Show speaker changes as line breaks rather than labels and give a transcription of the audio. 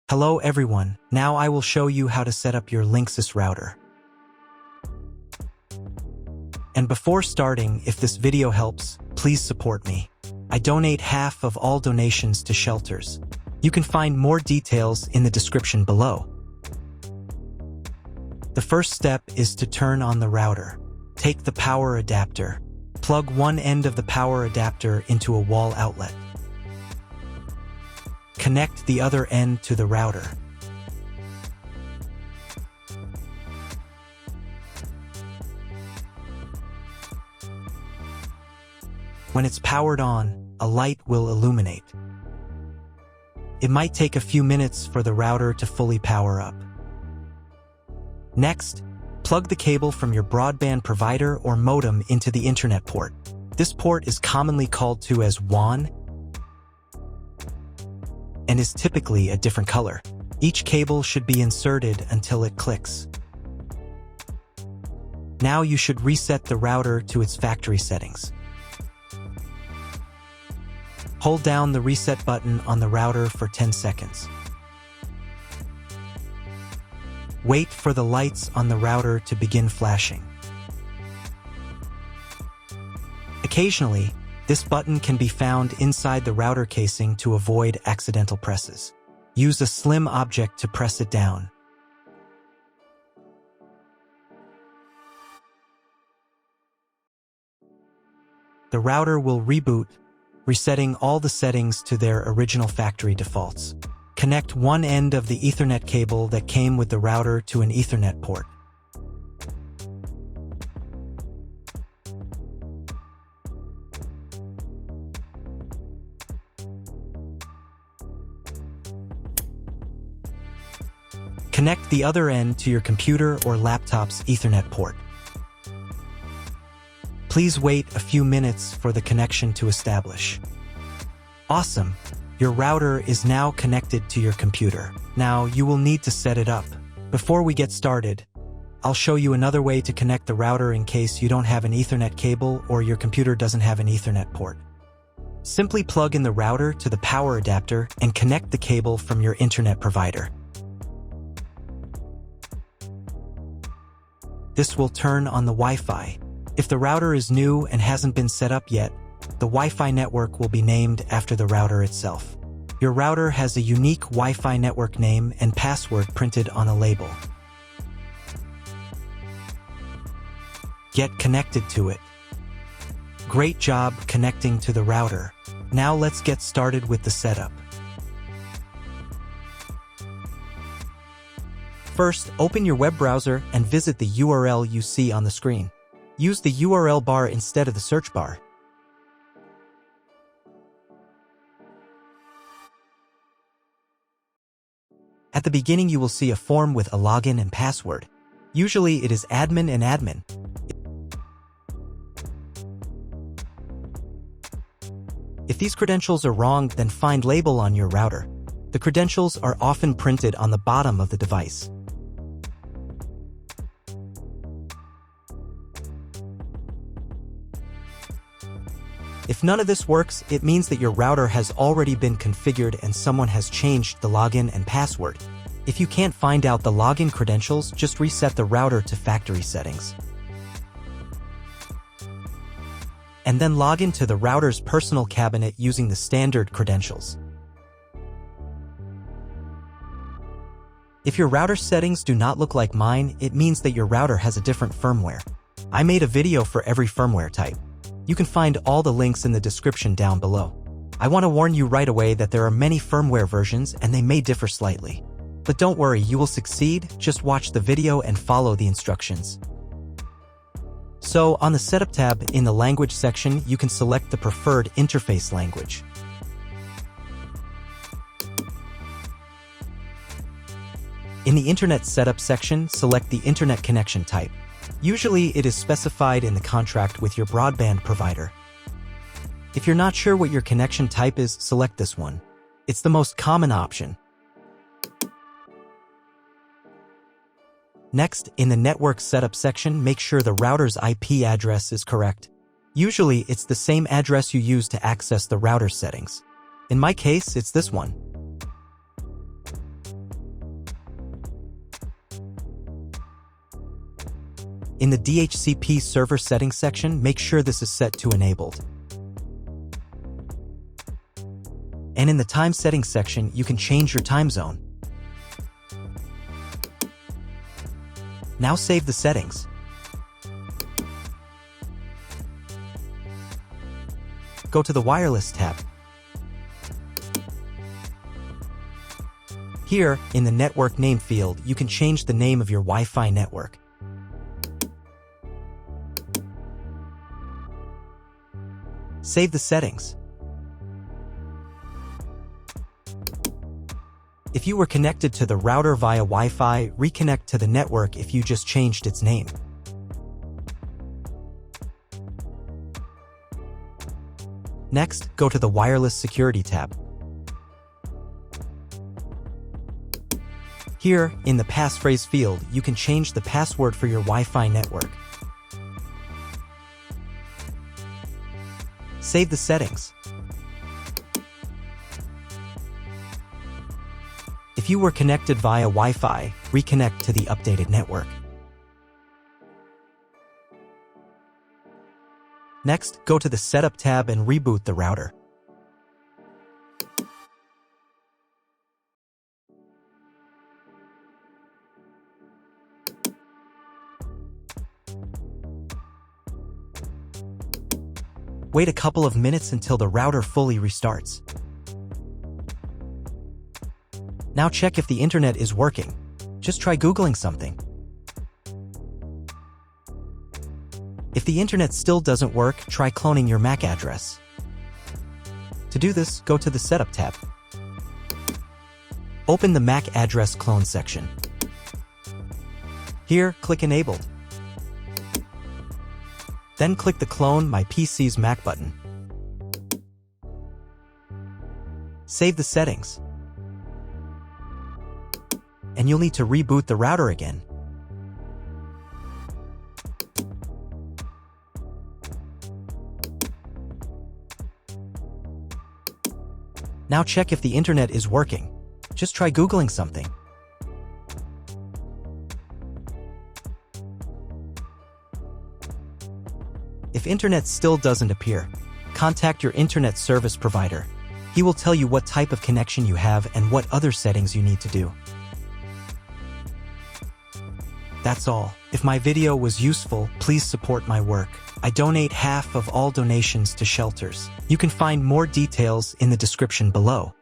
Hello everyone, now I will show you how to set up your LINKSYS router. And before starting, if this video helps, please support me. I donate half of all donations to shelters. You can find more details in the description below. The first step is to turn on the router. Take the power adapter. Plug one end of the power adapter into a wall outlet. Connect the other end to the router. When it's powered on, a light will illuminate. It might take a few minutes for the router to fully power up. Next, plug the cable from your broadband provider or modem into the internet port. This port is commonly called to as WAN and is typically a different color. Each cable should be inserted until it clicks. Now you should reset the router to its factory settings. Hold down the reset button on the router for 10 seconds. Wait for the lights on the router to begin flashing. Occasionally, this button can be found inside the router casing to avoid accidental presses. Use a slim object to press it down. The router will reboot, resetting all the settings to their original factory defaults. Connect one end of the Ethernet cable that came with the router to an Ethernet port. Connect the other end to your computer or laptop's Ethernet port. Please wait a few minutes for the connection to establish. Awesome! Your router is now connected to your computer. Now you will need to set it up. Before we get started, I'll show you another way to connect the router in case you don't have an Ethernet cable or your computer doesn't have an Ethernet port. Simply plug in the router to the power adapter and connect the cable from your internet provider. This will turn on the Wi-Fi. If the router is new and hasn't been set up yet, the Wi-Fi network will be named after the router itself. Your router has a unique Wi-Fi network name and password printed on a label. Get connected to it. Great job connecting to the router. Now let's get started with the setup. First, open your web browser and visit the URL you see on the screen. Use the URL bar instead of the search bar. At the beginning, you will see a form with a login and password. Usually, it is admin and admin. If these credentials are wrong, then find label on your router. The credentials are often printed on the bottom of the device. If none of this works, it means that your router has already been configured and someone has changed the login and password. If you can't find out the login credentials, just reset the router to factory settings. And then log into the router's personal cabinet using the standard credentials. If your router settings do not look like mine, it means that your router has a different firmware. I made a video for every firmware type. You can find all the links in the description down below. I want to warn you right away that there are many firmware versions and they may differ slightly. But don't worry, you will succeed, just watch the video and follow the instructions. So, on the Setup tab in the Language section, you can select the preferred interface language. In the Internet Setup section, select the Internet connection type. Usually, it is specified in the contract with your broadband provider. If you're not sure what your connection type is, select this one. It's the most common option. Next, in the Network Setup section, make sure the router's IP address is correct. Usually, it's the same address you use to access the router settings. In my case, it's this one. In the DHCP server settings section, make sure this is set to enabled. And in the time settings section, you can change your time zone. Now save the settings. Go to the Wireless tab. Here, in the Network Name field, you can change the name of your Wi-Fi network. Save the settings. If you were connected to the router via Wi-Fi, reconnect to the network if you just changed its name. Next, go to the Wireless Security tab. Here, in the passphrase field, you can change the password for your Wi-Fi network. Save the settings. If you were connected via Wi-Fi, reconnect to the updated network. Next, go to the Setup tab and reboot the router. Wait a couple of minutes until the router fully restarts. Now check if the internet is working. Just try Googling something. If the internet still doesn't work, try cloning your MAC address. To do this, go to the Setup tab. Open the MAC address clone section. Here, click Enabled. Then click the Clone My PC's MAC button. Save the settings. And you'll need to reboot the router again. Now check if the internet is working. Just try Googling something. If internet still doesn't appear, contact your internet service provider. He will tell you what type of connection you have and what other settings you need to do. That's all. If my video was useful, please support my work. I donate half of all donations to shelters. You can find more details in the description below.